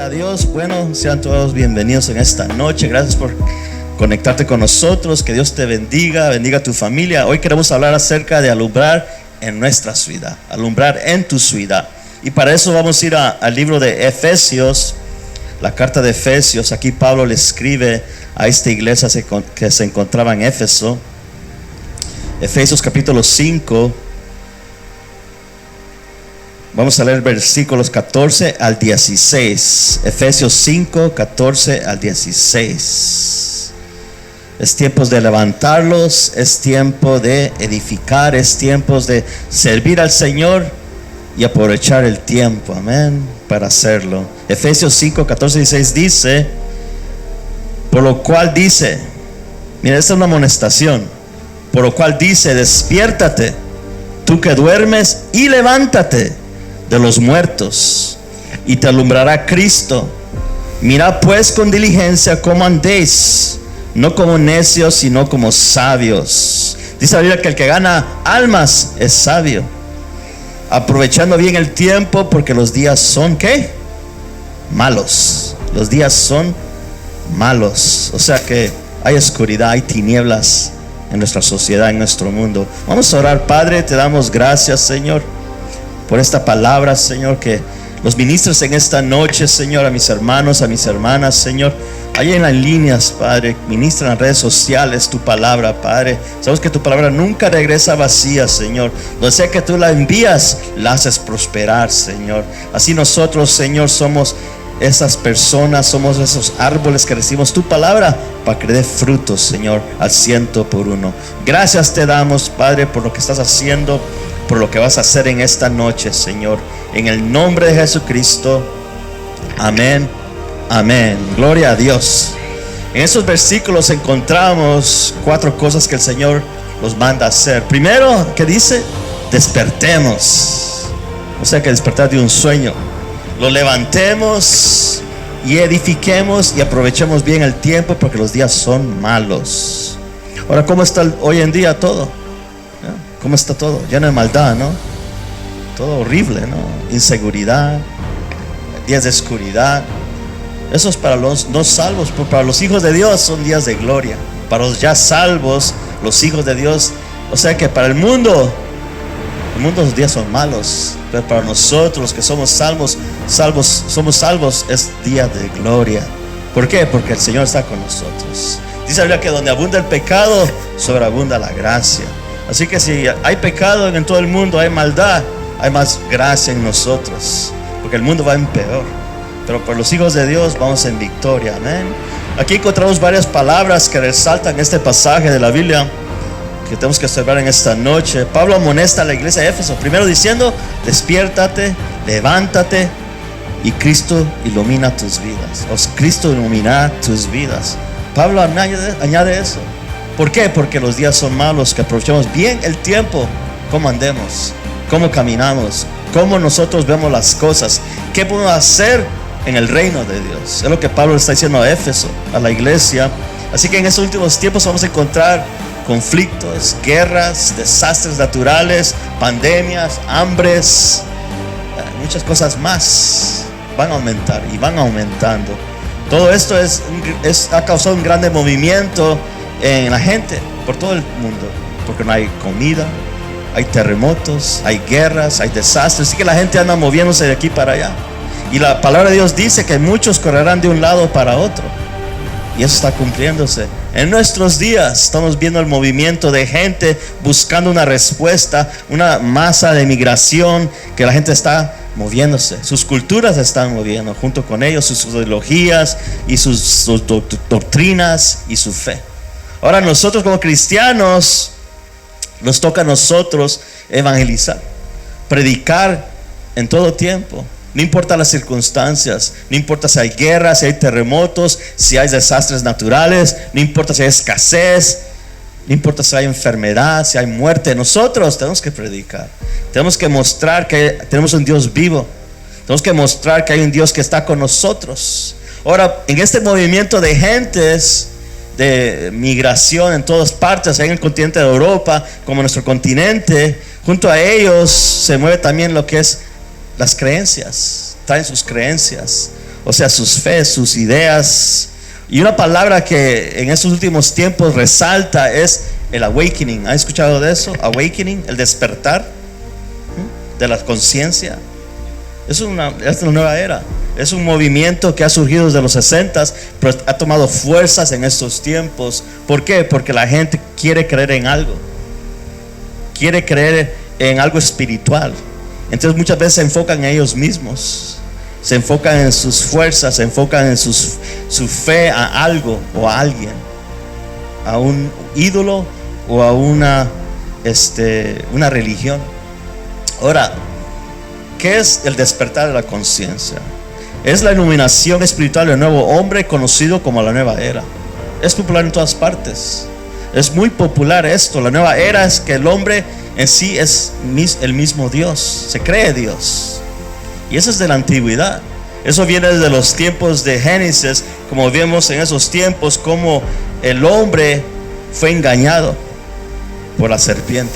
a Dios. Bueno, sean todos bienvenidos en esta noche. Gracias por conectarte con nosotros. Que Dios te bendiga, bendiga a tu familia. Hoy queremos hablar acerca de alumbrar en nuestra ciudad, alumbrar en tu ciudad. Y para eso vamos a ir al libro de Efesios, la carta de Efesios. Aquí Pablo le escribe a esta iglesia que se encontraba en Éfeso. Efesios capítulo 5. Vamos a leer versículos 14 al 16. Efesios 5, 14 al 16. Es tiempo de levantarlos, es tiempo de edificar, es tiempo de servir al Señor y aprovechar el tiempo, amén, para hacerlo. Efesios 5, 14 y 16 dice, por lo cual dice, mira, esta es una amonestación, por lo cual dice, despiértate, tú que duermes, y levántate de los muertos, y te alumbrará Cristo. Mirad pues con diligencia cómo andéis, no como necios, sino como sabios. Dice la Biblia que el que gana almas es sabio, aprovechando bien el tiempo, porque los días son ¿qué? Malos. Los días son malos. O sea que hay oscuridad, hay tinieblas en nuestra sociedad, en nuestro mundo. Vamos a orar. Padre, te damos gracias, Señor, por esta palabra, Señor, que los ministros en esta noche, Señor, a mis hermanos, a mis hermanas, Señor, ahí en las líneas, Padre, ministran en las redes sociales tu palabra, Padre. Sabemos que tu palabra nunca regresa vacía, Señor. Donde sea que tú la envías, la haces prosperar, Señor. Así nosotros, Señor, somos esas personas, somos esos árboles que recibimos tu palabra para que dé frutos, Señor, al 100%. Gracias te damos, Padre, por lo que estás haciendo, por lo que vas a hacer en esta noche, Señor, en el nombre de Jesucristo, amén, amén. Gloria a Dios. En esos versículos encontramos 4 cosas que el Señor nos manda a hacer. Primero, ¿qué dice? Despertemos. O sea, que despertar de un sueño, lo levantemos y edifiquemos y aprovechemos bien el tiempo, porque los días son malos. Ahora, ¿cómo está hoy en día todo? ¿Cómo está todo? Lleno de maldad, ¿no? Todo horrible, ¿no? Inseguridad, días de oscuridad. Eso es para los no salvos, pero para los hijos de Dios son días de gloria. Para los ya salvos, los hijos de Dios, o sea que para el mundo los días son malos, pero para nosotros los que somos somos salvos, es día de gloria. ¿Por qué? Porque el Señor está con nosotros. Dice la Biblia que donde abunda el pecado, sobreabunda la gracia. Así que si hay pecado en todo el mundo, hay maldad, hay más gracia en nosotros, porque el mundo va en peor, pero por los hijos de Dios vamos en victoria, amén. Aquí encontramos varias palabras que resaltan este pasaje de la Biblia que tenemos que observar en esta noche. Pablo amonesta a la iglesia de Éfeso, primero diciendo, despiértate, levántate, y Cristo ilumina tus vidas. Cristo iluminará tus vidas. Pablo añade eso. ¿Por qué? Porque los días son malos, que aprovechemos bien el tiempo, cómo andemos, cómo caminamos, cómo nosotros vemos las cosas, qué podemos hacer en el reino de Dios. Es lo que Pablo está diciendo a Éfeso, a la iglesia. Así que en estos últimos tiempos vamos a encontrar conflictos, guerras, desastres naturales, pandemias, hambres, muchas cosas más van a aumentar y van aumentando. Todo esto ha causado un grande movimiento en la gente por todo el mundo, porque no hay comida, hay terremotos, hay guerras, hay desastres. Así que la gente anda moviéndose de aquí para allá, y la palabra de Dios dice que muchos correrán de un lado para otro, y eso está cumpliéndose. En nuestros días estamos viendo el movimiento de gente buscando una respuesta, una masa de migración, que la gente está moviéndose, sus culturas se están moviendo junto con ellos, sus ideologías y sus doctrinas y su fe. Ahora nosotros como cristianos, nos toca a nosotros evangelizar, predicar en todo tiempo. No importa las circunstancias, no importa si hay guerras, si hay terremotos, si hay desastres naturales, no importa si hay escasez, no importa si hay enfermedad, si hay muerte. Nosotros tenemos que predicar, tenemos que mostrar que tenemos un Dios vivo, tenemos que mostrar que hay un Dios que está con nosotros. Ahora, en este movimiento de gentes, de migración en todas partes, en el continente de Europa, como nuestro continente, junto a ellos se mueve también lo que es las creencias, traen sus creencias. o sea, sus fe, sus ideas. Y una palabra que en estos últimos tiempos resalta es el awakening. ¿Ha escuchado de eso? Awakening, el despertar de la conciencia. Es la nueva era. Es un movimiento que ha surgido desde los 60s, pero ha tomado fuerzas en estos tiempos. ¿Por qué? Porque la gente quiere creer en algo. Quiere creer en algo espiritual. Entonces muchas veces se enfocan en ellos mismos. Se enfocan en sus fuerzas, se enfocan en su fe a algo o a alguien. A un ídolo o a una religión. Ahora, ¿qué es el despertar de la conciencia? Es la iluminación espiritual del nuevo hombre, conocido como la nueva era. Es popular en todas partes. Es muy popular esto. La nueva era es que el hombre en sí es el mismo Dios. Se cree Dios. Y eso es de la antigüedad. Eso viene desde los tiempos de Génesis. Como vemos en esos tiempos, como el hombre fue engañado por la serpiente.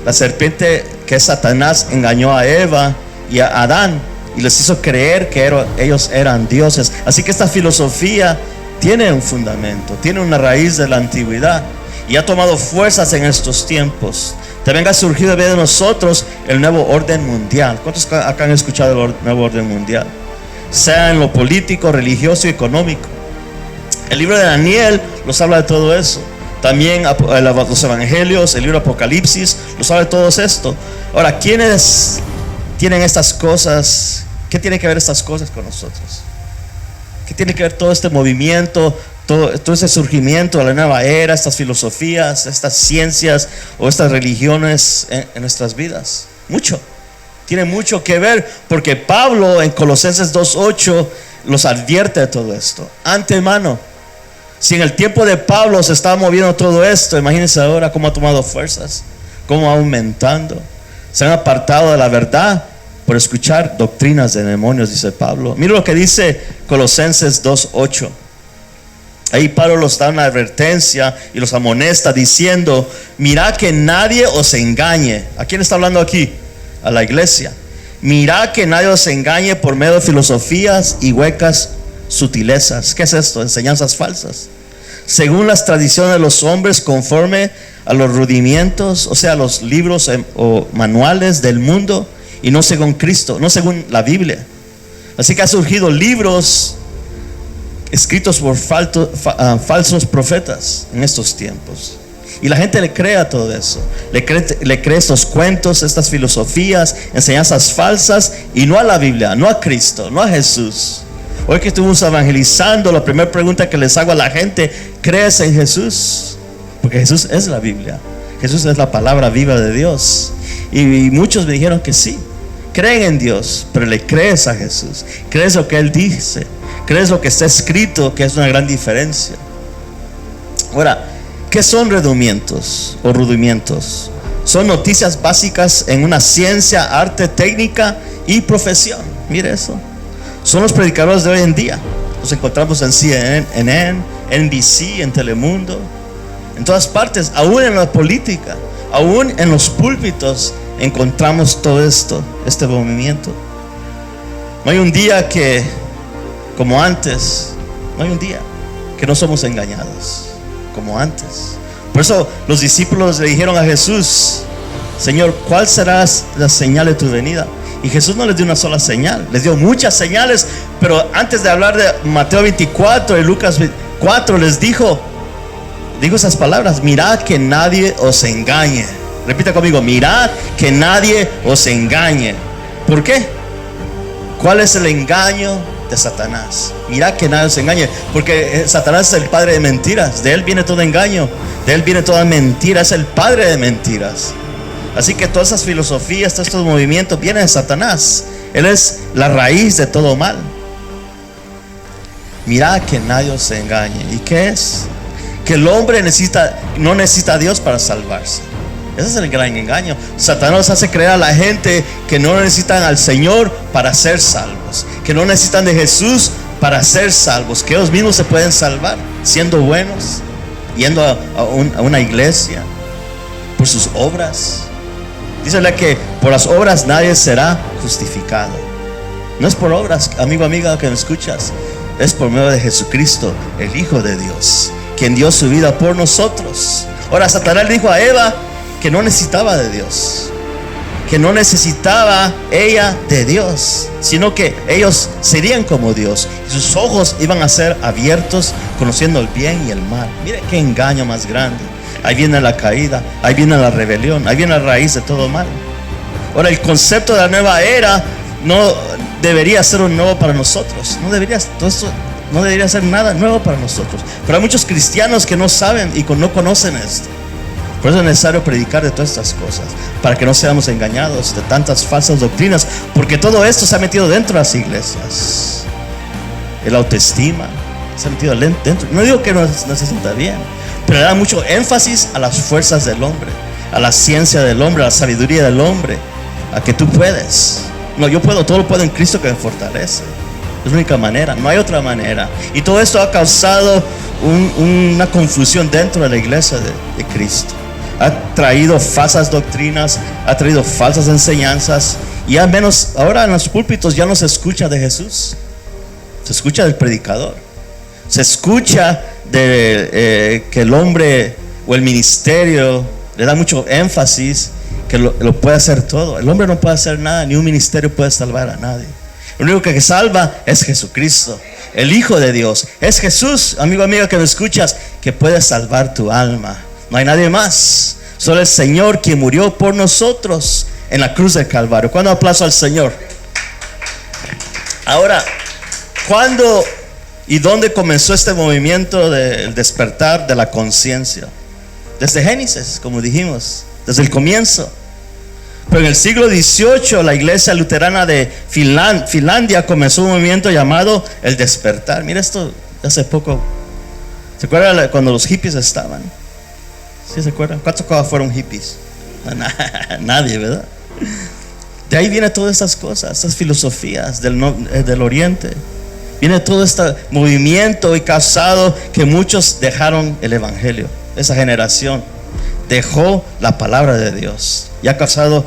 La serpiente, que es Satanás, engañó a Eva y a Adán y les hizo creer que ellos eran dioses. Así que esta filosofía tiene un fundamento, tiene una raíz de la antigüedad y ha tomado fuerzas en estos tiempos. También ha surgido de nosotros el nuevo orden mundial. ¿Cuántos acá han escuchado el nuevo orden mundial? Sea en lo político, religioso y económico. El libro de Daniel nos habla de todo eso. También los evangelios, el libro de Apocalipsis nos habla de todo esto. Ahora, ¿quiénes tienen estas cosas? ¿Qué tiene que ver estas cosas con nosotros? ¿Qué tiene que ver todo este movimiento, todo ese surgimiento de la nueva era, estas filosofías, estas ciencias o estas religiones en nuestras vidas? Mucho. Tiene mucho que ver, porque Pablo en Colosenses 2:8 los advierte de todo esto antemano. Si en el tiempo de Pablo se estaba moviendo todo esto, imagínense ahora cómo ha tomado fuerzas, cómo va aumentando. Se han apartado de la verdad por escuchar doctrinas de demonios, dice Pablo. Mira lo que dice Colosenses 2:8. Ahí Pablo los da una advertencia y los amonesta diciendo: mirad que nadie os engañe. ¿A quién está hablando aquí? A la iglesia. Mirad que nadie os engañe por medio de filosofías y huecas sutilezas. ¿Qué es esto? Enseñanzas falsas, según las tradiciones de los hombres, conforme a los rudimientos, o sea, los libros o manuales del mundo, y no según Cristo, no según la Biblia. Así que ha surgido libros escritos por falsos profetas en estos tiempos, y la gente le cree a todo eso, le cree estos cuentos, estas filosofías, enseñanzas falsas, y no a la Biblia, no a Cristo, no a Jesús. Hoy que estuvimos evangelizando, la primera pregunta que les hago a la gente: ¿crees en Jesús? Porque Jesús es la Biblia, Jesús es la palabra viva de Dios. Y muchos me dijeron que sí, creen en Dios, pero le crees a Jesús, crees lo que Él dice, crees lo que está escrito, que es una gran diferencia. Ahora, ¿qué son rudimientos o rudimientos? Son noticias básicas en una ciencia, arte, técnica y profesión. Mire eso. Son los predicadores de hoy en día. Los encontramos en CNN, NBC, en Telemundo, en todas partes, aún en la política, aún en los púlpitos encontramos todo esto, este movimiento. No hay un día que, como antes, no hay un día que no somos engañados como antes. Por eso los discípulos le dijeron a Jesús: Señor, ¿cuál será la señal de tu venida? Y Jesús no les dio una sola señal, les dio muchas señales. Pero antes de hablar de Mateo 24 y Lucas 4, les dijo esas palabras: mirad que nadie os engañe. Repita conmigo: mirad que nadie os engañe. ¿Por qué? ¿Cuál es el engaño de Satanás? Mirad que nadie os engañe, porque Satanás es el padre de mentiras. De él viene todo engaño, de él viene toda mentira. Es el padre de mentiras. Así que todas esas filosofías, todos estos movimientos vienen de Satanás. Él es la raíz de todo mal. Mirad que nadie os engañe. ¿Y qué es? Que el hombre no necesita a Dios para salvarse. Ese es el gran engaño. Satanás hace creer a la gente que no necesitan al Señor para ser salvos, que no necesitan de Jesús para ser salvos, que ellos mismos se pueden salvar siendo buenos, yendo a una iglesia, por sus obras. Dícele que por las obras nadie será justificado. No es por obras, amigo, amiga que me escuchas. Es por medio de Jesucristo, el Hijo de Dios, quien dio su vida por nosotros. Ahora Satanás le dijo a Eva que no necesitaba de Dios, que no necesitaba ella de Dios, sino que ellos serían como Dios. Sus ojos iban a ser abiertos, conociendo el bien y el mal. Mire qué engaño más grande. Ahí viene la caída, ahí viene la rebelión, ahí viene la raíz de todo mal. Ahora el concepto de la nueva era no debería ser un nuevo para nosotros. No debería, todo esto no debería ser nada nuevo para nosotros. Pero hay muchos cristianos que no saben y no conocen esto. Por eso es necesario predicar de todas estas cosas, para que no seamos engañados de tantas falsas doctrinas, porque todo esto se ha metido dentro de las iglesias. El autoestima se ha metido dentro. No digo que no se sienta bien, pero le da mucho énfasis a las fuerzas del hombre, a la ciencia del hombre, a la sabiduría del hombre, a que tú puedes. No, yo puedo, todo lo puedo en Cristo que me fortalece. Es la única manera, no hay otra manera. Y todo esto ha causado una confusión dentro de la iglesia de Cristo. Ha traído falsas doctrinas, ha traído falsas enseñanzas, y al menos ahora en los púlpitos ya no se escucha de Jesús, se escucha del predicador, se escucha de que el hombre o el ministerio le da mucho énfasis que lo puede hacer todo. El hombre no puede hacer nada, ni un ministerio puede salvar a nadie. Lo único que salva es Jesucristo, el Hijo de Dios. Es Jesús, amigo, amiga que me escuchas, que puede salvar tu alma. No hay nadie más, solo el Señor, quien murió por nosotros en la cruz del Calvario. ¿Cuándo aplauso al Señor? Ahora, ¿cuándo y dónde comenzó este movimiento del despertar de la conciencia? Desde Génesis, como dijimos, desde el comienzo. Pero en el siglo XVIII la iglesia luterana de Finlandia comenzó un movimiento llamado el despertar. Mira esto, hace poco. ¿Se acuerdan cuando los hippies estaban? ¿Sí se acuerdan? ¿Cuántos fueron hippies? Nadie, ¿verdad? De ahí viene todas estas cosas, estas filosofías del oriente. Viene todo este movimiento y causado que muchos dejaron el evangelio. Esa generación dejó la palabra de Dios y ha causado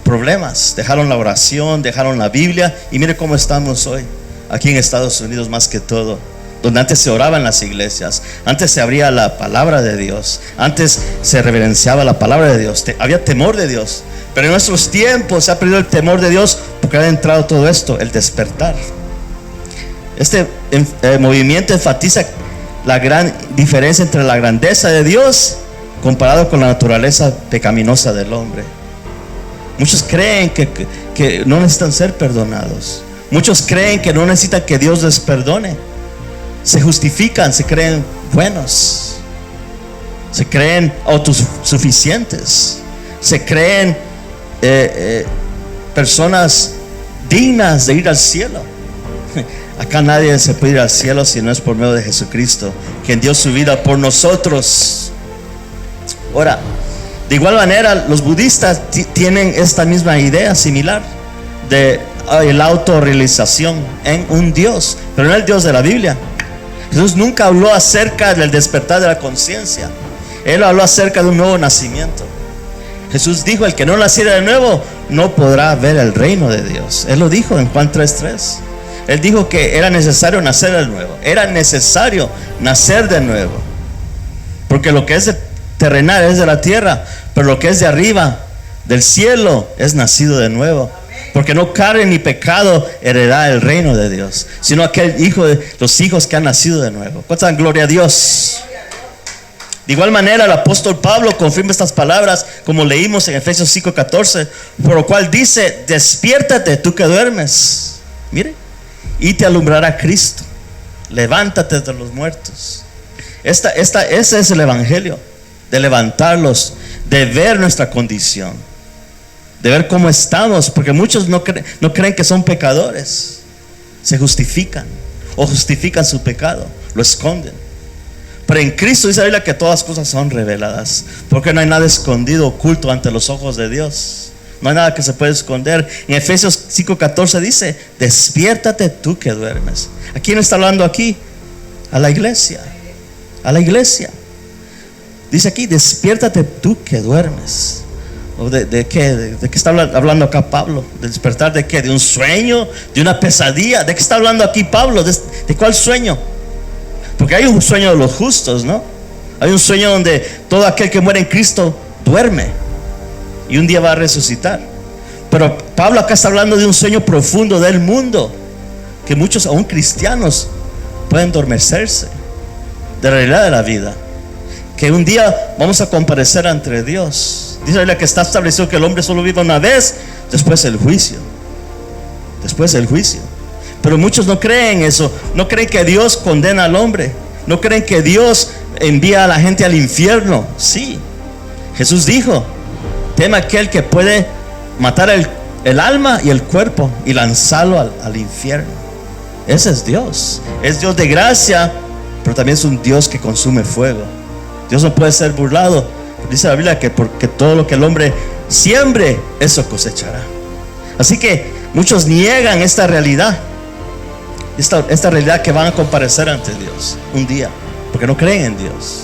problemas. Dejaron la oración, dejaron la Biblia, y mire cómo estamos hoy aquí en Estados Unidos, más que todo, donde antes se oraba en las iglesias, antes se abría la palabra de Dios, antes se reverenciaba la palabra de Dios, había temor de Dios. Pero en nuestros tiempos se ha perdido el temor de Dios, porque ha entrado todo esto, el despertar. Este movimiento enfatiza la gran diferencia entre la grandeza de Dios comparado con la naturaleza pecaminosa del hombre. Muchos creen que no necesitan ser perdonados. Muchos creen que no necesitan que Dios les perdone. Se justifican, se creen buenos, se creen autosuficientes, se creen personas dignas de ir al cielo. Acá nadie se puede ir al cielo si no es por medio de Jesucristo, quien dio su vida por nosotros. Ahora, de igual manera, los budistas tienen esta misma idea similar de la autorrealización en un Dios, pero no el Dios de la Biblia. Jesús nunca habló acerca del despertar de la conciencia. Él habló acerca de un nuevo nacimiento. Jesús dijo: el que no naciera de nuevo no podrá ver el reino de Dios. Él lo dijo en Juan 3:3. Él dijo que era necesario nacer de nuevo. Era necesario nacer de nuevo, porque lo que es terrenal es de la tierra, pero lo que es de arriba, del cielo, es nacido de nuevo. Porque no carne ni pecado heredará el reino de Dios, sino aquel hijo los hijos que han nacido de nuevo. ¿Cuánta gloria a Dios? De igual manera, el apóstol Pablo confirma estas palabras, como leímos en Efesios 5:14, por lo cual dice: despiértate tú que duermes, mire, y te alumbrará Cristo. Levántate de los muertos. Ese es el evangelio, de levantarlos, de ver nuestra condición, de ver cómo estamos, porque muchos no creen que son pecadores, se justifican o justifican su pecado, lo esconden. Pero en Cristo dice la Biblia que todas las cosas son reveladas, porque no hay nada escondido, oculto ante los ojos de Dios. No hay nada que se pueda esconder. En Efesios 5:14 dice: despiértate tú que duermes. ¿A quién está hablando aquí? A la iglesia. A la iglesia. Dice aquí: despiértate tú que duermes. ¿O de qué? ¿De qué está hablando acá Pablo? ¿De despertar de qué? ¿De un sueño? ¿De una pesadilla? ¿De qué está hablando aquí Pablo? ¿De cuál sueño? Porque hay un sueño de los justos, ¿no? Hay un sueño donde todo aquel que muere en Cristo duerme y un día va a resucitar. Pero Pablo acá está hablando de un sueño profundo del mundo, que muchos, aún cristianos, pueden adormecerse de la realidad de la vida, que un día vamos a comparecer ante Dios. Dice la Biblia que está establecido que el hombre solo vive una vez, después el juicio. Después el juicio. Pero muchos no creen eso. No creen que Dios condena al hombre. No creen que Dios envía a la gente al infierno. Sí, Jesús dijo: teme aquel que puede matar el alma y el cuerpo y lanzarlo al infierno. Ese es Dios. Es Dios de gracia, pero también es un Dios que consume fuego. Dios no puede ser burlado. Dice la Biblia que porque todo lo que el hombre siembre, eso cosechará. Así que muchos niegan esta realidad, esta realidad que van a comparecer ante Dios un día, porque no creen en Dios.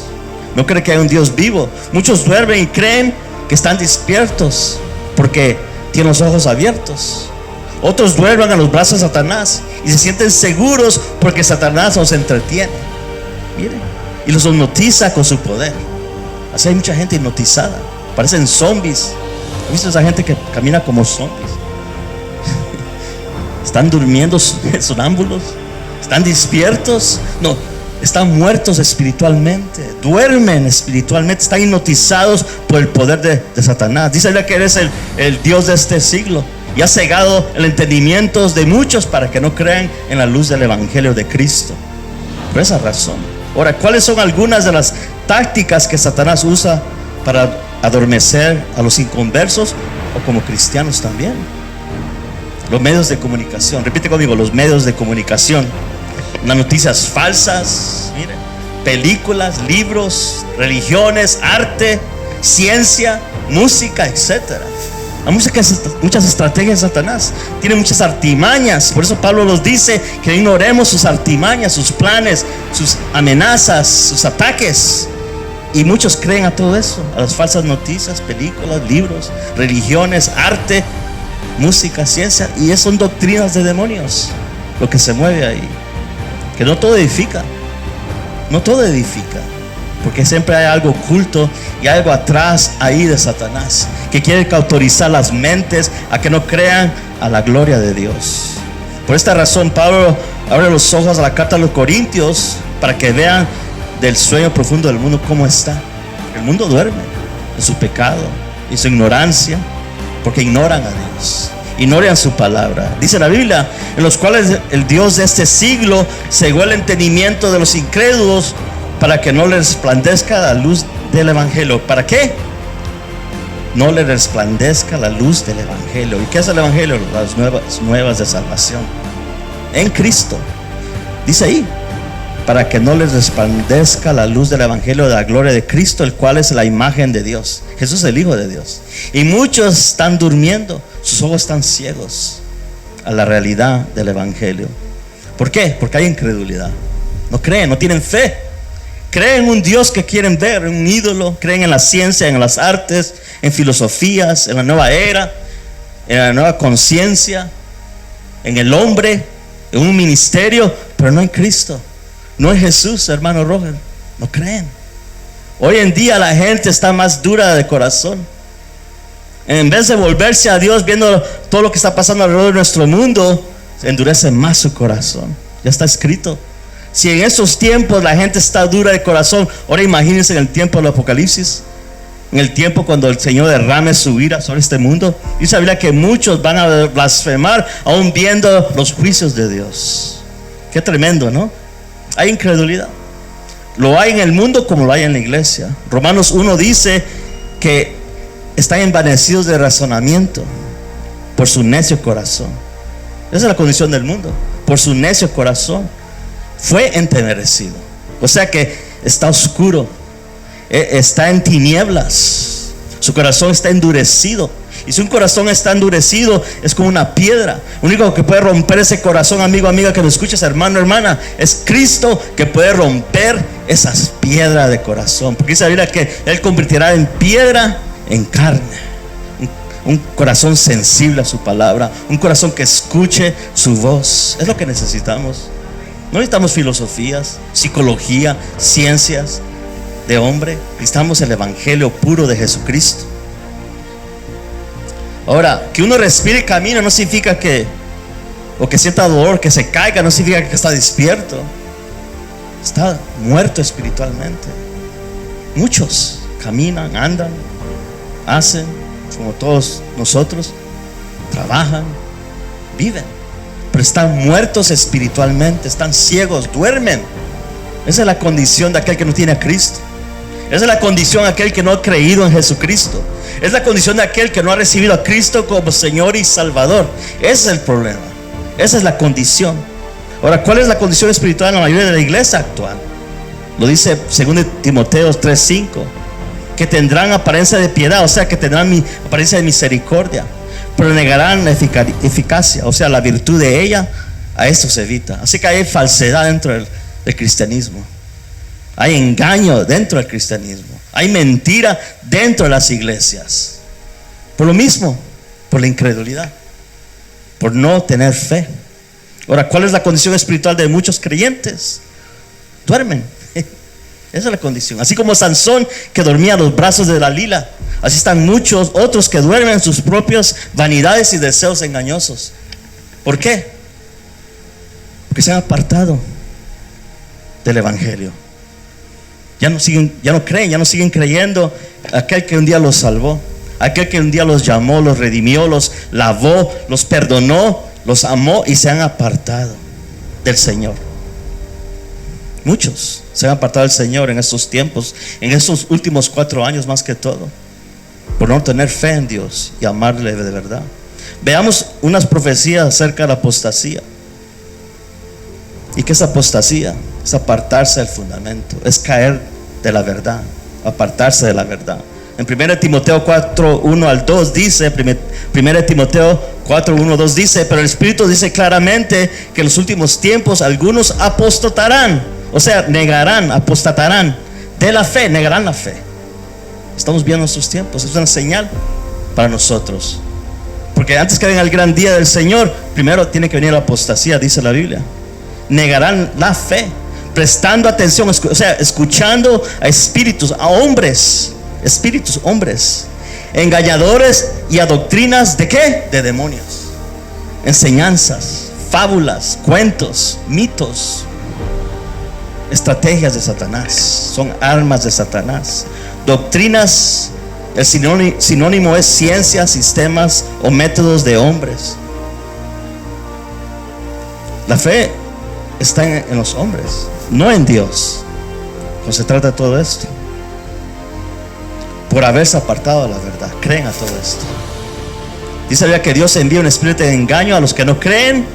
No creen que hay un Dios vivo. Muchos duermen y creen que están despiertos porque tienen los ojos abiertos. Otros duermen a los brazos de Satanás y se sienten seguros porque Satanás los entretiene. Miren, y los hipnotiza con su poder. Así hay mucha gente hipnotizada, parecen zombies. ¿Has visto esa gente que camina como zombies? Están durmiendo sonámbulos, están despiertos, no, están muertos espiritualmente, duermen espiritualmente, están hipnotizados por el poder de Satanás. Dice que eres el Dios de este siglo y ha cegado el entendimiento de muchos para que no crean en la luz del Evangelio de Cristo. Por esa razón. Ahora, ¿cuáles son algunas de las tácticas que Satanás usa para adormecer a los inconversos o como cristianos también? Los medios de comunicación. Repite conmigo: los medios de comunicación. Las noticias falsas, miren, películas, libros, religiones, arte, ciencia, música, etcétera. Hay muchas estrategias de Satanás. Tiene muchas artimañas. Por eso Pablo nos dice que ignoremos sus artimañas, sus planes, sus amenazas, sus ataques. Y muchos creen a todo eso, a las falsas noticias, películas, libros, religiones, arte, música, ciencia. Y eso son doctrinas de demonios, lo que se mueve ahí. Que no todo edifica. No todo edifica, porque siempre hay algo oculto y algo atrás ahí de Satanás, que quiere cauterizar las mentes a que no crean a la gloria de Dios. Por esta razón Pablo abre los ojos a la carta a los Corintios para que vean del sueño profundo del mundo cómo está. El mundo duerme en su pecado y su ignorancia, porque ignoran a Dios, ignoran su palabra. Dice la Biblia: en los cuales el Dios de este siglo cegó el entendimiento de los incrédulos para que no les resplandezca la luz del Evangelio. ¿Para qué? No le resplandezca la luz del Evangelio. ¿Y qué es el Evangelio? Las nuevas de salvación en Cristo. Dice ahí: para que no les resplandezca la luz del Evangelio de la gloria de Cristo, el cual es la imagen de Dios. Jesús es el Hijo de Dios. Y muchos están durmiendo, sus ojos están ciegos a la realidad del Evangelio. ¿Por qué? Porque hay incredulidad. No creen, no tienen fe. Creen en un Dios que quieren ver, en un ídolo. Creen en la ciencia, en las artes, en filosofías, en la nueva era, en la nueva conciencia, en el hombre, en un ministerio, pero no en Cristo, no en Jesús, hermano Roger. No creen. Hoy en día la gente está más dura de corazón. En vez de volverse a Dios viendo todo lo que está pasando alrededor de nuestro mundo, endurece más su corazón. Ya está escrito. Si en esos tiempos la gente está dura de corazón, ahora imagínense en el tiempo del Apocalipsis, en el tiempo cuando el Señor derrame su ira sobre este mundo. Dice la Biblia que muchos van a blasfemar aún viendo los juicios de Dios. Qué tremendo, ¿no? Hay incredulidad. Lo hay en el mundo como lo hay en la iglesia. Romanos 1 dice que están envanecidos de razonamiento por su necio corazón. Esa es la condición del mundo. Por su necio corazón fue entenebrecido. O sea que está oscuro, está en tinieblas. Su corazón está endurecido. Y si un corazón está endurecido, es como una piedra. Lo único que puede romper ese corazón, amigo, amiga, que me escuches, hermano, hermana, es Cristo, que puede romper esas piedras de corazón. Porque dice la Biblia que Él convertirá en piedra en carne. un corazón sensible a su palabra, un corazón que escuche su voz. Es lo que necesitamos. No necesitamos filosofías, psicología, ciencias de hombre. Necesitamos el evangelio puro de Jesucristo. Ahora, que uno respire y camine no significa o que sienta dolor, que se caiga, no significa que está despierto. Está muerto espiritualmente. Muchos caminan, andan, hacen como todos nosotros, trabajan, viven, pero están muertos espiritualmente, están ciegos, duermen. Esa es la condición de aquel que no tiene a Cristo. Esa es la condición de aquel que no ha creído en Jesucristo. Es la condición de aquel que no ha recibido a Cristo como Señor y Salvador. Ese es el problema. Esa es la condición. Ahora, ¿cuál es la condición espiritual en la mayoría de la iglesia actual? Lo dice 2 Timoteo 3:5, que tendrán apariencia de piedad, o sea, que tendrán apariencia de misericordia, pero negarán la eficacia, o sea, la virtud de ella. A esto se evita. Así que hay falsedad dentro del cristianismo. Hay engaño dentro del cristianismo. Hay mentira dentro de las iglesias. Por lo mismo, por la incredulidad, por no tener fe. Ahora, ¿cuál es la condición espiritual de muchos creyentes? Duermen. Esa es la condición. Así como Sansón, que dormía a los brazos de Dalila, así están muchos otros que duermen en sus propias vanidades y deseos engañosos. ¿Por qué? Porque se han apartado del evangelio. Ya no creen, ya no siguen creyendo aquel que un día los salvó, aquel que un día los llamó, los redimió, los lavó, los perdonó, los amó, y se han apartado del Señor. Muchos se han apartado del Señor en estos tiempos, en estos últimos 4 años más que todo, por no tener fe en Dios y amarle de verdad. Veamos unas profecías acerca de la apostasía. ¿Y qué es apostasía? Es apartarse del fundamento, es caer de la verdad, apartarse de la verdad. En 1 Timoteo 4:1-2 dice, 1 Timoteo 4:1-2 dice, pero el Espíritu dice claramente que en los últimos tiempos algunos apostatarán, o sea, negarán, apostatarán de la fe, negarán la fe. Estamos viendo estos tiempos, es una señal para nosotros, porque antes que venga el gran día del Señor, primero tiene que venir la apostasía, dice la Biblia. Negarán la fe, prestando atención, o sea, escuchando a espíritus, a hombres, engañadores, y a doctrinas ¿de qué? De demonios, enseñanzas, fábulas, cuentos, mitos, estrategias de Satanás. Son armas de Satanás. Doctrinas, el sinónimo es ciencia, sistemas o métodos de hombres. La fe está en los hombres, no en Dios. Cuando se trata de todo esto, por haberse apartado de la verdad, creen a todo esto. Dice la Biblia que Dios envía un espíritu de engaño a los que no creen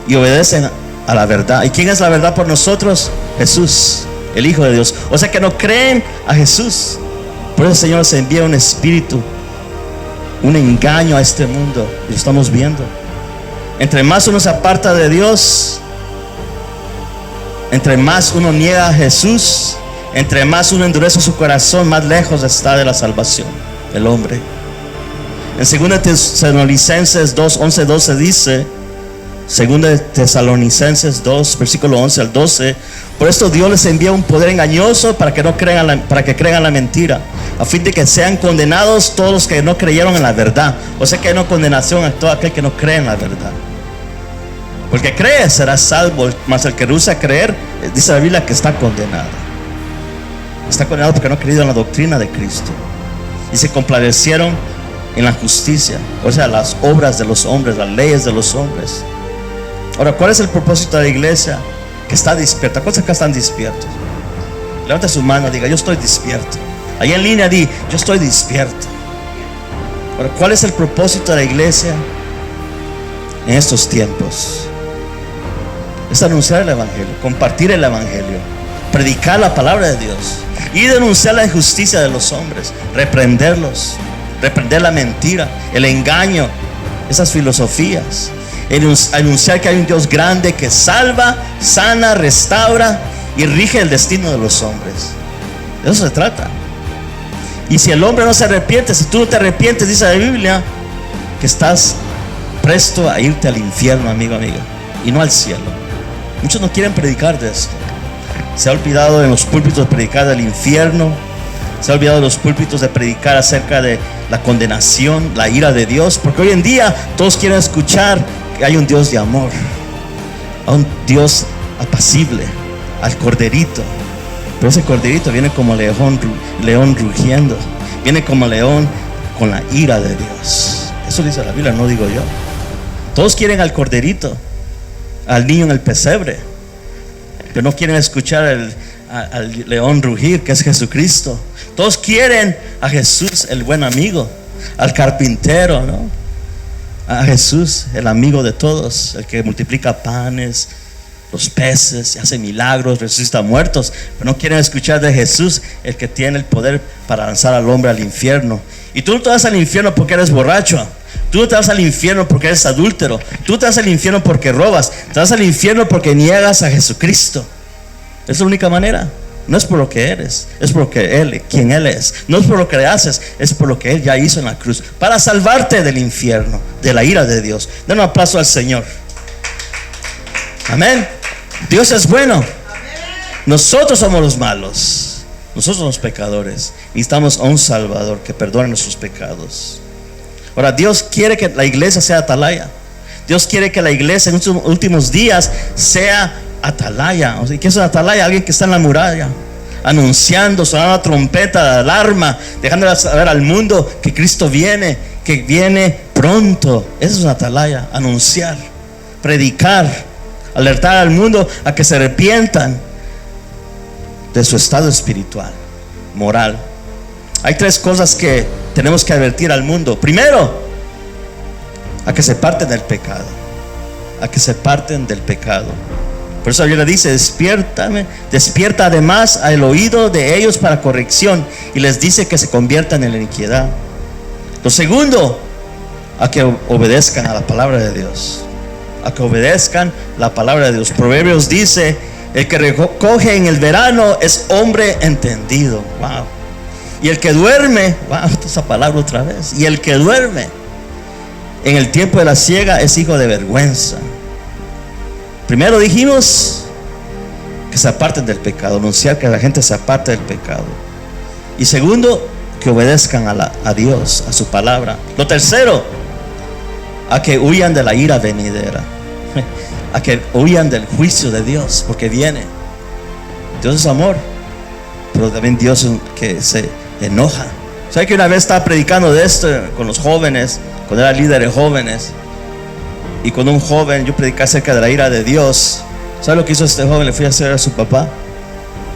y obedecen a la verdad. ¿Y quién es la verdad por nosotros? Jesús, el Hijo de Dios. O sea, que no creen a Jesús. Por eso el Señor nos envía un espíritu, un engaño a este mundo, y lo estamos viendo. Entre más uno se aparta de Dios, entre más uno niega a Jesús, entre más uno endurece su corazón, más lejos está de la salvación el hombre. En 2 Tesalonicenses 2:11-12 dice, 2 Tesalonicenses 2, versículo 11-12, por esto Dios les envía un poder engañoso para que crean la mentira, a fin de que sean condenados todos los que no creyeron en la verdad. O sea que hay una condenación a todo aquel que no cree en la verdad. Porque cree será salvo, mas el que rehúsa creer, dice la Biblia, que está condenado. Está condenado porque no ha creído en la doctrina de Cristo y se complacieron en la justicia, o sea, las obras de los hombres, las leyes de los hombres. Ahora, ¿cuál es el propósito de la iglesia? Que está despierta. ¿Cuántos acá están despiertos? Levanta su mano, diga, yo estoy despierto. Ahí en línea di, yo estoy despierto. Ahora, ¿cuál es el propósito de la iglesia en estos tiempos? Es anunciar el evangelio, compartir el evangelio, predicar la palabra de Dios y denunciar la injusticia de los hombres, reprenderlos, reprender la mentira, el engaño, esas filosofías, anunciar que hay un Dios grande que salva, sana, restaura y rige el destino de los hombres. De eso se trata. Y si el hombre no se arrepiente, si tú no te arrepientes, dice la Biblia, que estás presto a irte al infierno, amigo, amiga, y no al cielo. Muchos no quieren predicar de esto. Se ha olvidado en los púlpitos de predicar del infierno. Se ha olvidado en los púlpitos de predicar acerca de la condenación, la ira de Dios. Porque hoy en día todos quieren escuchar que hay un Dios de amor, a un Dios apacible, al corderito. Pero ese corderito viene como león rugiendo. Viene como león con la ira de Dios. Eso dice la Biblia, no digo yo. Todos quieren al corderito, al niño en el pesebre, pero no quieren escuchar al león rugir, que es Jesucristo. Todos quieren a Jesús, el buen amigo, al carpintero, ¿no? A Jesús, el amigo de todos, el que multiplica panes, los peces, y hace milagros, resucita muertos. Pero no quieren escuchar de Jesús, el que tiene el poder para lanzar al hombre al infierno. Y tú no te vas al infierno porque eres borracho. Tú no te vas al infierno porque eres adúltero. Tú te vas al infierno porque robas. Te vas al infierno porque niegas a Jesucristo. Es la única manera. No es por lo que eres, es por lo que quien Él es. No es por lo que le haces, es por lo que Él ya hizo en la cruz, para salvarte del infierno, de la ira de Dios. Den un aplauso al Señor. Amén. Dios es bueno. Nosotros somos los malos. Nosotros somos los pecadores. Necesitamos a un Salvador que perdone nuestros pecados. Ahora, Dios quiere que la iglesia sea atalaya. Dios quiere que la iglesia en estos últimos días sea atalaya. O sea, ¿qué es una atalaya? Alguien que está en la muralla, anunciando, sonando la trompeta de alarma, dejando saber al mundo que Cristo viene, que viene pronto. Esa es una atalaya. Anunciar, predicar, alertar al mundo a que se arrepientan de su estado espiritual, moral. Hay tres cosas que tenemos que advertir al mundo. Primero, a que se parten del pecado. A que se parten del pecado. Por eso la Biblia dice: despierta además al oído de ellos para corrección, y les dice que se conviertan en la iniquidad. Lo segundo, a que obedezcan a la palabra de Dios. A que obedezcan la palabra de Dios. Proverbios dice: el que recoge en el verano es hombre entendido. Wow. Y el que duerme, wow, esa palabra otra vez. Y el que duerme en el tiempo de la siega es hijo de vergüenza. Primero dijimos que se aparten del pecado, anunciar que la gente se aparte del pecado. Y segundo, que obedezcan a Dios, a su palabra. Lo tercero, a que huyan de la ira venidera, a que huyan del juicio de Dios, porque viene. Dios es amor, pero también Dios que se enoja. ¿Sabe que una vez estaba predicando de esto con los jóvenes, cuando era líder de jóvenes? Y con un joven yo predicé acerca de la ira de Dios. ¿Sabe lo que hizo este joven? Le fui a hacer a su papá,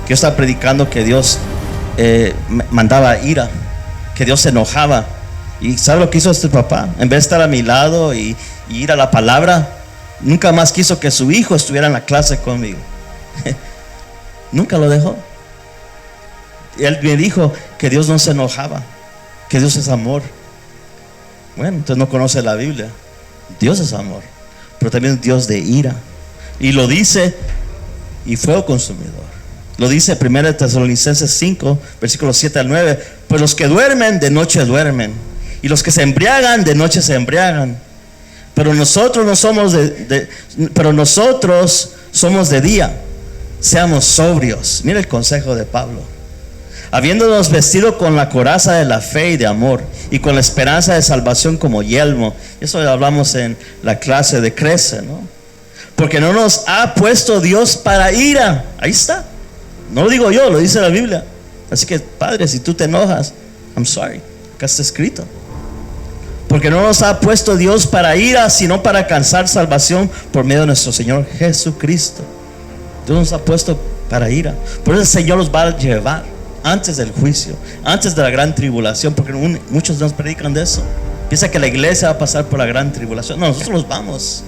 que yo estaba predicando que Dios mandaba ira, que Dios se enojaba. Y ¿sabe lo que hizo este papá? En vez de estar a mi lado y ir a la palabra, nunca más quiso que su hijo estuviera en la clase conmigo. Nunca lo dejó. Él me dijo que Dios no se enojaba, que Dios es amor. Bueno, entonces no conoce la Biblia. Dios es amor, pero también es Dios de ira. Y lo dice, y fuego consumidor. Lo dice 1 Tesalonicenses 5, versículos 7 al 9. Pues los que duermen, de noche duermen, y los que se embriagan, de noche se embriagan. Pero nosotros no somos pero nosotros somos de día. Seamos sobrios. Mira el consejo de Pablo. Habiéndonos vestido con la coraza de la fe y de amor, y con la esperanza de salvación como yelmo. Eso lo hablamos en la clase de Crece, ¿no? Porque no nos ha puesto Dios para ira. Ahí está. No lo digo yo, lo dice la Biblia. Así que, padre, si tú te enojas, I'm sorry, acá está escrito. Porque no nos ha puesto Dios para ira, sino para alcanzar salvación por medio de nuestro Señor Jesucristo. Dios nos ha puesto para ira. Por eso el Señor los va a llevar antes del juicio, antes de la gran tribulación. Porque muchos nos predican de eso. Piensa que la iglesia va a pasar por la gran tribulación. No, nosotros nos vamos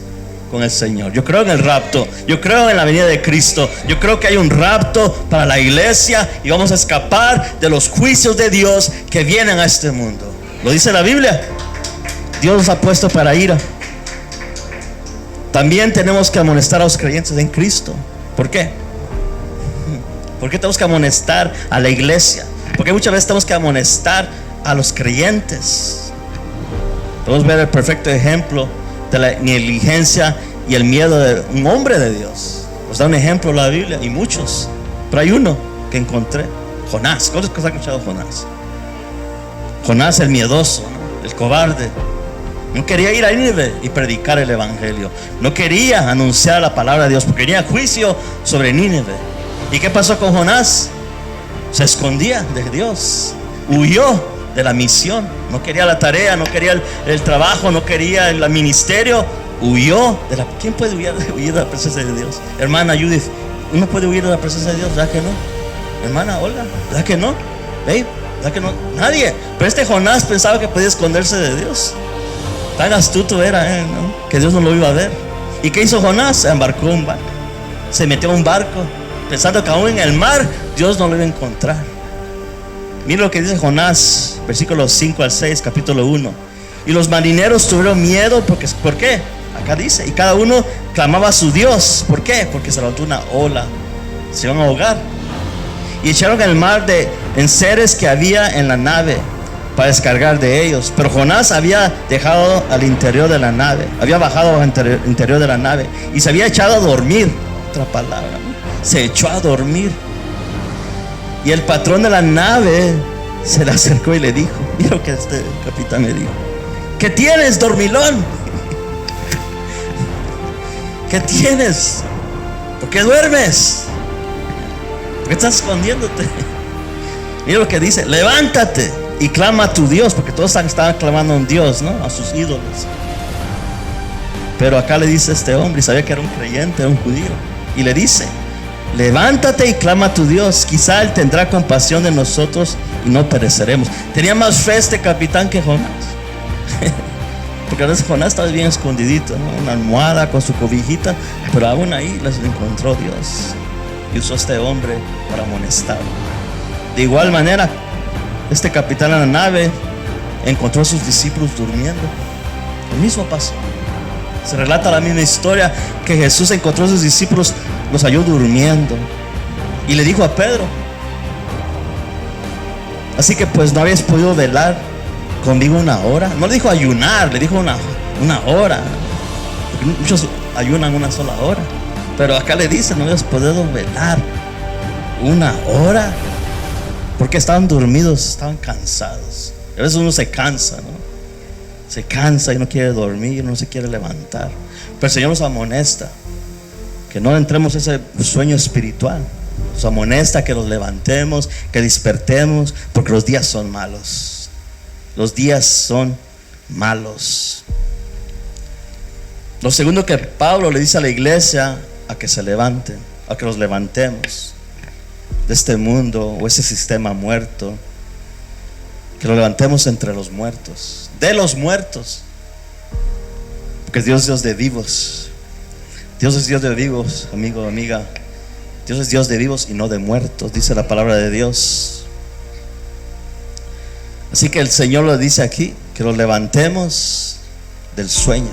con el Señor. Yo creo en el rapto, yo creo en la venida de Cristo. Yo creo que hay un rapto para la iglesia, y vamos a escapar de los juicios de Dios que vienen a este mundo. Lo dice la Biblia. Dios nos ha puesto para ira. También tenemos que amonestar a los creyentes en Cristo. ¿Por qué? ¿Por qué tenemos que amonestar a la iglesia? Porque muchas veces tenemos que amonestar a los creyentes. Podemos ver el perfecto ejemplo de la negligencia y el miedo de un hombre de Dios. Nos da un ejemplo la Biblia y muchos, pero hay uno que encontré: Jonás. ¿Cuántos han escuchado Jonás? Jonás, el miedoso, ¿no? El cobarde. No quería ir a Nínive y predicar el evangelio. No quería anunciar la palabra de Dios porque tenía juicio sobre Nínive. ¿Y qué pasó con Jonás? Se escondía de Dios, huyó de la misión. No quería la tarea, no quería el trabajo, no quería el ministerio. Huyó de la... ¿Quién puede huir de la presencia de Dios? Hermana Judith, ¿uno puede huir de la presencia de Dios? ¿Verdad que no? Hermana Olga, ¿verdad que no? Babe, ¿verdad que no? Nadie. Pero este Jonás pensaba que podía esconderse de Dios. Tan astuto era, ¿no? Que Dios no lo iba a ver. ¿Y qué hizo Jonás? Se embarcó en un barco. Se metió en un barco pensando que aún en el mar Dios no lo iba a encontrar. Mira lo que dice Jonás, versículos 5 al 6, capítulo 1. Y los marineros tuvieron miedo porque, ¿por qué? Acá dice, y cada uno clamaba a su Dios. ¿Por qué? Porque se levantó una ola, se iban a ahogar. Y echaron en el mar de enseres que había en la nave para descargar de ellos. Pero Jonás había dejado al interior de la nave, había bajado al interior de la nave y se había echado a dormir. Otra palabra, ¿no? Se echó a dormir. Y el patrón de la nave se le acercó y le dijo, mira lo que este capitán me dijo: ¿qué tienes, dormilón? ¿Qué tienes? ¿Por qué duermes? ¿Por qué estás escondiéndote? Mira lo que dice: levántate y clama a tu Dios, porque todos estaban clamando a un Dios, ¿no? A sus ídolos. Pero acá le dice este hombre, y sabía que era un creyente, un judío, y le dice: levántate y clama a tu Dios, quizá Él tendrá compasión de nosotros y no pereceremos. Tenía más fe este capitán que Jonás. Porque a veces Jonás estaba bien escondidito, ¿no? Una almohada con su cobijita, pero aún ahí les encontró Dios y usó a este hombre para amonestarlo. De igual manera, este capitán en la nave encontró a sus discípulos durmiendo. Lo mismo pasó. Se relata la misma historia, que Jesús encontró a sus discípulos, los halló durmiendo, y le dijo a Pedro: así que pues no habéis podido velar conmigo una hora. No le dijo ayunar, le dijo una hora. Porque muchos ayunan una sola hora, pero acá le dice: no habéis podido velar una hora. Porque estaban dormidos, estaban cansados. A veces uno se cansa, ¿no? Se cansa y no quiere dormir, no se quiere levantar. Pero el Señor nos amonesta que no entremos en ese sueño espiritual. Nos amonesta que nos levantemos, que despertemos, porque los días son malos. Los días son malos. Lo segundo que Pablo le dice a la iglesia: a que se levanten, a que nos levantemos de este mundo o ese sistema muerto, que lo levantemos entre los muertos, de los muertos, porque Dios es Dios de vivos. Dios es Dios de vivos, amigo, amiga. Dios es Dios de vivos y no de muertos, dice la palabra de Dios. Así que el Señor lo dice aquí, que lo levantemos del sueño,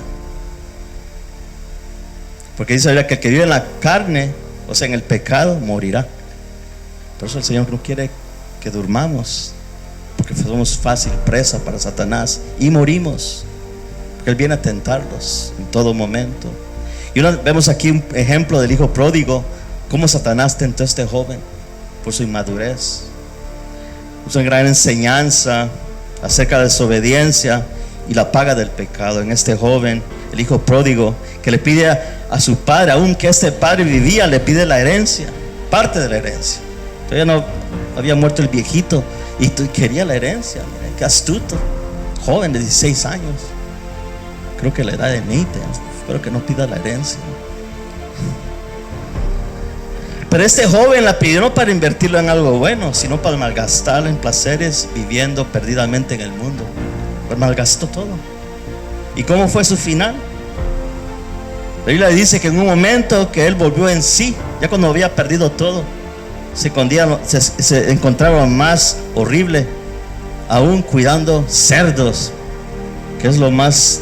porque dice que el que vive en la carne, o sea en el pecado, morirá. Por eso el Señor no quiere que durmamos, porque somos fácil presa para Satanás y morimos, porque Él viene a tentarlos en todo momento. Y vemos aquí un ejemplo del hijo pródigo, cómo Satanás tentó a este joven por su inmadurez. Es una gran enseñanza acerca de desobediencia y la paga del pecado en este joven, el hijo pródigo, que le pide a su padre, aunque este padre vivía, le pide la herencia, parte de la herencia. Todavía no había muerto el viejito y quería la herencia. Miren, qué astuto. Joven de 16 años, creo que la edad de Nathan. Espero que no pida la herencia. Pero este joven la pidió no para invertirlo en algo bueno, sino para malgastarlo en placeres, viviendo perdidamente en el mundo. Pues malgastó todo. ¿Y cómo fue su final? La Biblia dice que en un momento que él volvió en sí, ya cuando había perdido todo, se encontraba más horrible, aún cuidando cerdos, que es lo más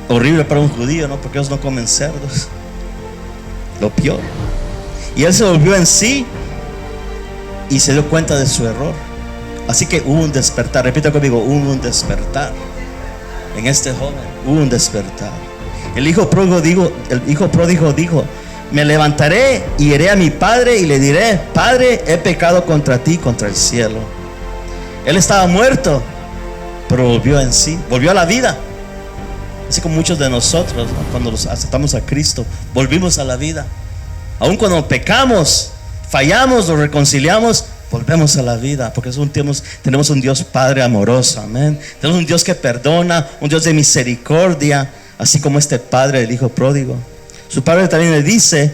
horrible para un judío, ¿no? Porque ellos no comen cerdos, lo peor. Y él se volvió en sí y se dio cuenta de su error. Así que hubo un despertar. Repita conmigo: hubo un despertar. En este joven hubo un despertar. El hijo pródigo dijo: me levantaré y iré a mi padre y le diré: Padre, he pecado contra ti, contra el cielo. Él estaba muerto, pero volvió en sí, volvió a la vida. Así como muchos de nosotros, ¿no? Cuando los aceptamos a Cristo, volvimos a la vida. Aun cuando pecamos, fallamos, nos reconciliamos, volvemos a la vida, porque tenemos un Dios Padre amoroso, amén. Tenemos un Dios que perdona, un Dios de misericordia, así como este padre del hijo pródigo. Su padre también le dice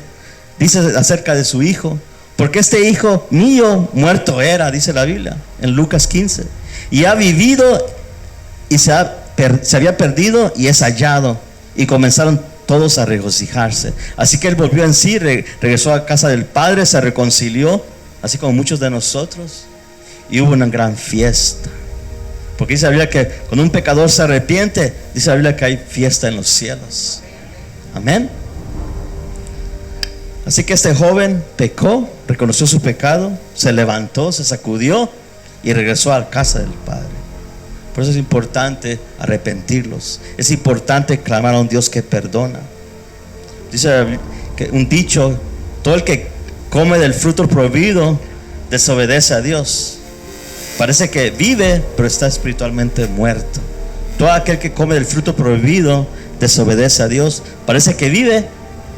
acerca de su hijo: porque este hijo mío muerto era, dice la Biblia en Lucas 15, y ha vivido y se había perdido y es hallado. Y comenzaron todos a regocijarse. Así que él volvió en sí, regresó a casa del padre, se reconcilió, así como muchos de nosotros, y hubo una gran fiesta. Porque dice la Biblia que cuando un pecador se arrepiente, dice la Biblia que hay fiesta en los cielos. Amén. Así que este joven pecó, reconoció su pecado, se levantó, se sacudió y regresó a la casa del Padre. Por eso es importante arrepentirlos. Es importante clamar a un Dios que perdona. Dice que un dicho: todo el que come del fruto prohibido desobedece a Dios. Parece que vive, pero está espiritualmente muerto. Todo aquel que come del fruto prohibido desobedece a Dios. Parece que vive,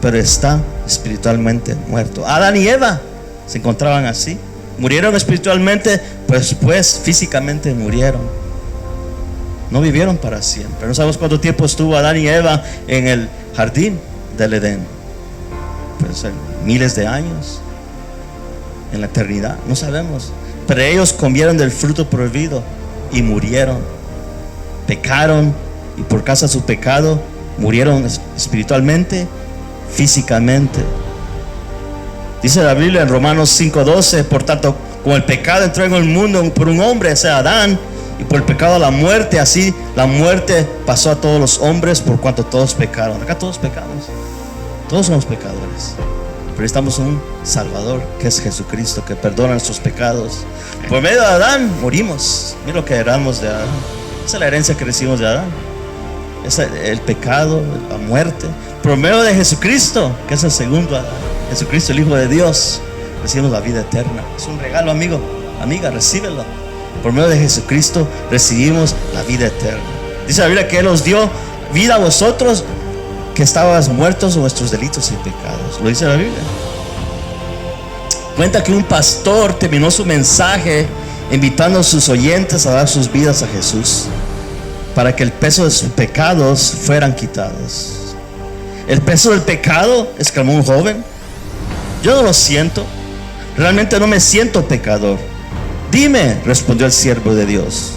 pero está espiritualmente muerto. Adán y Eva se encontraban así. Murieron espiritualmente, pues físicamente murieron. No vivieron para siempre. No sabemos cuánto tiempo estuvo Adán y Eva en el jardín del Edén. Pues miles de años, en la eternidad, no sabemos. Pero ellos comieron del fruto prohibido y murieron. Pecaron, y por causa de su pecado murieron espiritualmente, físicamente. Dice la Biblia en Romanos 5:12: por tanto, como el pecado entró en el mundo por un hombre, o sea, Adán, y por el pecado la muerte, así la muerte pasó a todos los hombres por cuanto todos pecaron. Acá todos pecamos, todos somos pecadores, pero estamos un Salvador que es Jesucristo, que perdona nuestros pecados. Por medio de Adán morimos. Mira lo que heredamos de Adán. Esa es la herencia que recibimos de Adán. Es el pecado, la muerte. Por medio de Jesucristo, que es el segundo Adán, Jesucristo, el Hijo de Dios, recibimos la vida eterna. Es un regalo, amigo, amiga, recíbelo. Por medio de Jesucristo recibimos la vida eterna. Dice la Biblia que Él os dio vida a vosotros que estabas muertos en vuestros delitos y pecados. Lo dice la Biblia. Cuenta que un pastor terminó su mensaje invitando a sus oyentes a dar sus vidas a Jesús, para que el peso de sus pecados fueran quitados. ¿El peso del pecado?, exclamó un joven. Yo no lo siento. Realmente no me siento pecador. Dime, respondió el siervo de Dios,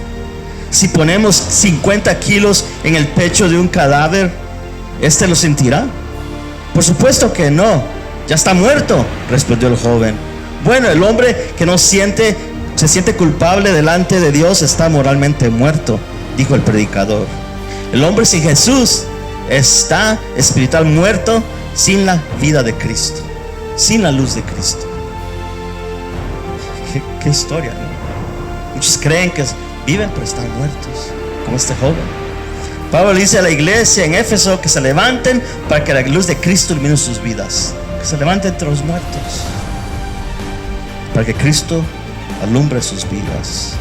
si ponemos 50 kilos en el pecho de un cadáver, ¿este lo sentirá? Por supuesto que no, ya está muerto, respondió el joven. Bueno, el hombre que no se siente culpable delante de Dios está moralmente muerto, dijo el predicador. El hombre sin Jesús está espiritual muerto, sin la vida de Cristo, sin la luz de Cristo. Qué historia, ¿no? Muchos creen que viven pero están muertos, como este joven. Pablo le dice a la iglesia en Éfeso que se levanten para que la luz de Cristo ilumine sus vidas, que se levanten entre los muertos, para que Cristo alumbre sus vidas.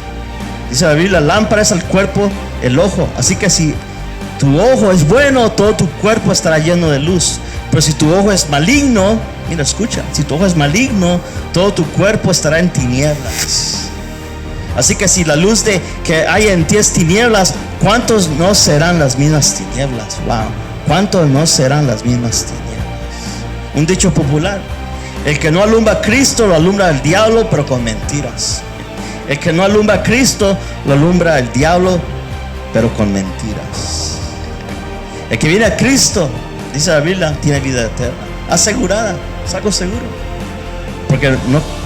Dice la Biblia: la lámpara es al cuerpo el ojo. Así que si tu ojo es bueno, todo tu cuerpo estará lleno de luz. Pero si tu ojo es maligno, mira, escucha, si tu ojo es maligno, todo tu cuerpo estará en tinieblas. Así que si la luz que hay en ti es tinieblas, ¿cuántos no serán las mismas tinieblas? Wow, ¿cuántos no serán las mismas tinieblas? Un dicho popular: el que no alumbra a Cristo lo alumbra el diablo, pero con mentiras. El que no alumbra a Cristo lo alumbra el diablo, pero con mentiras. El que viene a Cristo, dice la Biblia, tiene vida eterna, asegurada, es algo seguro, porque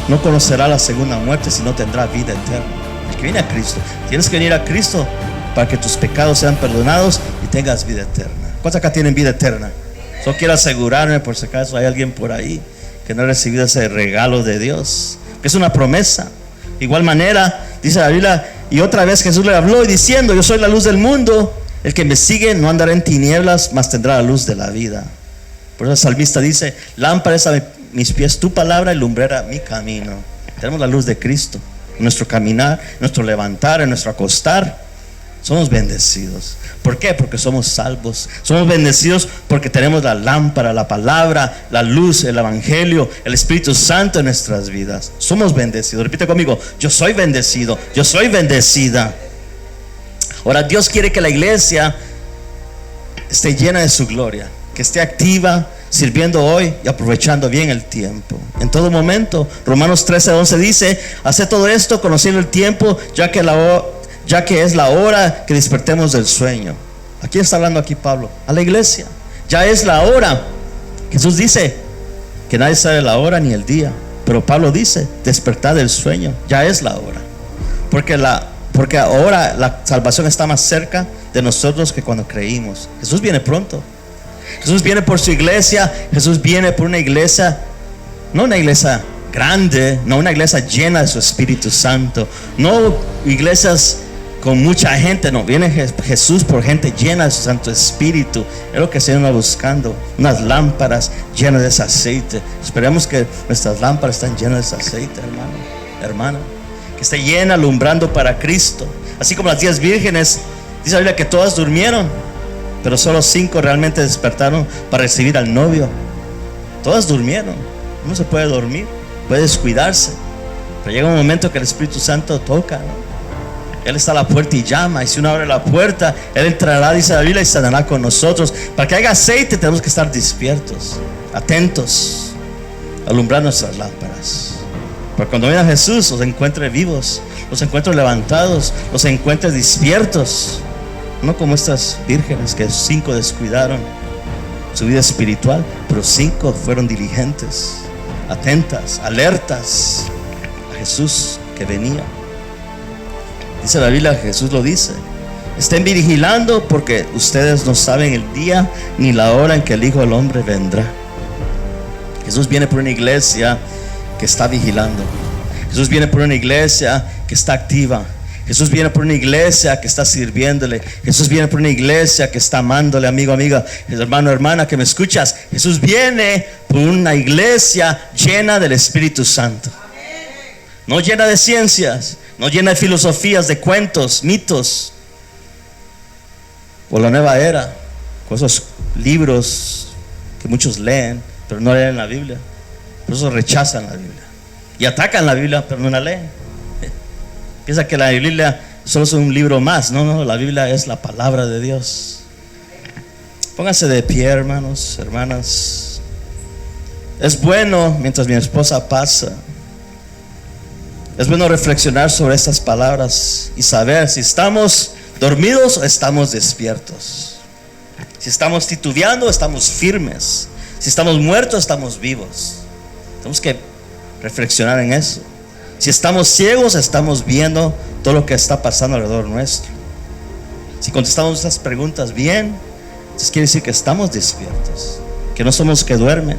no conocerá la segunda muerte, sino tendrá vida eterna. El que viene a Cristo, tienes que venir a Cristo para que tus pecados sean perdonados y tengas vida eterna. ¿Cuántos acá tienen vida eterna? Solo quiero asegurarme por si acaso hay alguien por ahí que no ha recibido ese regalo de Dios, que es una promesa. De igual manera, dice la Biblia, y otra vez Jesús le habló y diciendo: yo soy la luz del mundo, El que me sigue no andará en tinieblas, mas tendrá la luz de la vida. Por eso el salmista dice: lámpara es a mis pies tu palabra y lumbrera mi camino. Tenemos la luz de Cristo en nuestro caminar, en nuestro levantar, en nuestro acostar. Somos bendecidos. ¿Por qué? Porque somos salvos. Somos bendecidos porque tenemos la lámpara, la palabra, la luz, el evangelio, el Espíritu Santo en nuestras vidas. Somos bendecidos. Repite conmigo: yo soy bendecido, yo soy bendecida. Ahora Dios quiere que la iglesia esté llena de su gloria, que esté activa, sirviendo hoy y aprovechando bien el tiempo. En todo momento, Romanos 13:11 dice: haced todo esto conociendo el tiempo, ya que es la hora que despertemos del sueño. ¿A quién está hablando aquí Pablo? A la iglesia. Ya es la hora. Jesús dice que nadie sabe la hora ni el día, pero Pablo dice: despertad del sueño. Ya es la hora. Porque ahora la salvación está más cerca de nosotros que cuando creímos. Jesús viene pronto. Jesús viene por su iglesia. Jesús viene por una iglesia, no una iglesia grande, no una iglesia llena de su Espíritu Santo, no iglesias con mucha gente, no, viene Jesús por gente llena de su Santo Espíritu. Es lo que se anda buscando, unas lámparas llenas de ese aceite. Esperemos que nuestras lámparas estén llenas de ese aceite, hermano, hermana, que esté llena, alumbrando para Cristo. Así como las 10 vírgenes, dice la Biblia que todas durmieron, pero solo 5 realmente despertaron para recibir al novio. Todas durmieron. Uno se puede dormir, puede descuidarse, pero llega un momento que el Espíritu Santo toca, ¿no? Él está a la puerta y llama, y si uno abre la puerta, Él entrará, dice la Biblia, y cenará con nosotros. Para que haya aceite tenemos que estar despiertos, atentos, alumbrar nuestras lámparas, para cuando venga Jesús los encuentre vivos, los encuentre levantados, los encuentre despiertos. No como estas vírgenes que 5 descuidaron su vida espiritual, pero 5 fueron diligentes, atentas, alertas a Jesús que venía. Dice la Biblia, Jesús lo dice: estén vigilando, porque ustedes no saben el día ni la hora en que el Hijo del Hombre vendrá. Jesús viene por una iglesia que está vigilando. Jesús viene por una iglesia que está activa. Jesús viene por una iglesia que está sirviéndole. Jesús viene por una iglesia que está amándole, amigo, amiga, hermano, hermana, que me escuchas. Jesús viene por una iglesia llena del Espíritu Santo. No llena de ciencias, no llena de filosofías, de cuentos, mitos, por la nueva era, con esos libros que muchos leen, pero no leen la Biblia. Por eso rechazan la Biblia y atacan la Biblia, pero no la leen. Piensa que la Biblia solo es un libro más. No, la Biblia es la palabra de Dios. Pónganse de pie, hermanos, hermanas. Es bueno, mientras mi esposa pasa, es bueno reflexionar sobre estas palabras y saber si estamos dormidos o estamos despiertos, si estamos titubeando o estamos firmes, si estamos muertos o estamos vivos. Tenemos que reflexionar en eso. Si estamos ciegos, estamos viendo todo lo que está pasando alrededor nuestro. Si contestamos estas preguntas bien, entonces quiere decir que estamos despiertos, que no somos que duermen.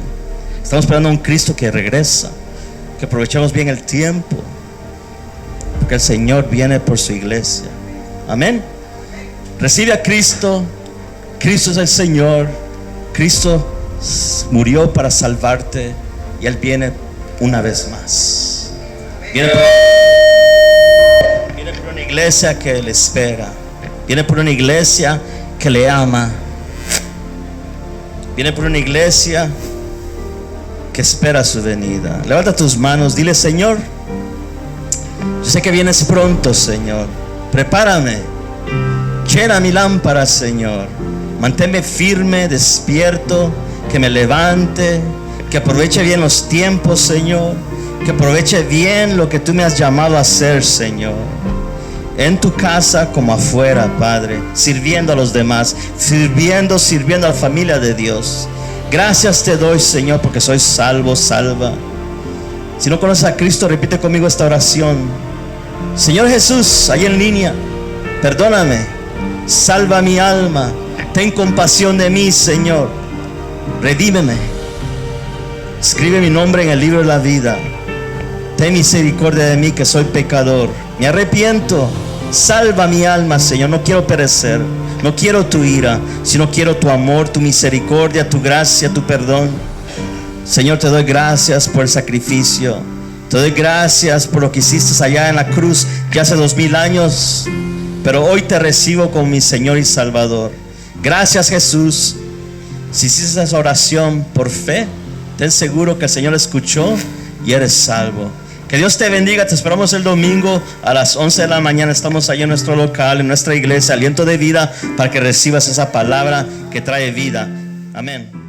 Estamos esperando a un Cristo que regresa, que aprovechemos bien el tiempo, porque el Señor viene por su iglesia. Amén. Recibe a Cristo. Cristo es el Señor. Cristo murió para salvarte y Él viene una vez más. Viene por una iglesia que le espera. Viene por una iglesia que le ama. Viene por una iglesia que espera su venida. Levanta tus manos, dile: Señor, yo sé que vienes pronto, Señor. Prepárame, llena mi lámpara, Señor. Manténme firme, despierto, que me levante, que aproveche bien los tiempos, Señor. Que aproveche bien lo que tú me has llamado a hacer, Señor. En tu casa como afuera, Padre, sirviendo a los demás, sirviendo a la familia de Dios. Gracias te doy, Señor, porque soy salvo, salva. Si no conoces a Cristo, repite conmigo esta oración: Señor Jesús, ahí en línea, perdóname, salva mi alma, ten compasión de mí, Señor, redímeme, escribe mi nombre en el libro de la vida. Ten misericordia de mí, que soy pecador. Me arrepiento. Salva mi alma, Señor. No quiero perecer. No quiero tu ira, sino quiero tu amor, tu misericordia, tu gracia, tu perdón. Señor, te doy gracias por el sacrificio. Te doy gracias por lo que hiciste allá en la cruz ya hace 2000 años. Pero hoy te recibo como mi Señor y Salvador. Gracias, Jesús. Si hiciste esa oración por fe, ten seguro que el Señor escuchó y eres salvo. Que Dios te bendiga. Te esperamos el domingo a las 11 de la mañana. Estamos allá en nuestro local, en nuestra iglesia, Aliento de Vida, para que recibas esa palabra que trae vida. Amén.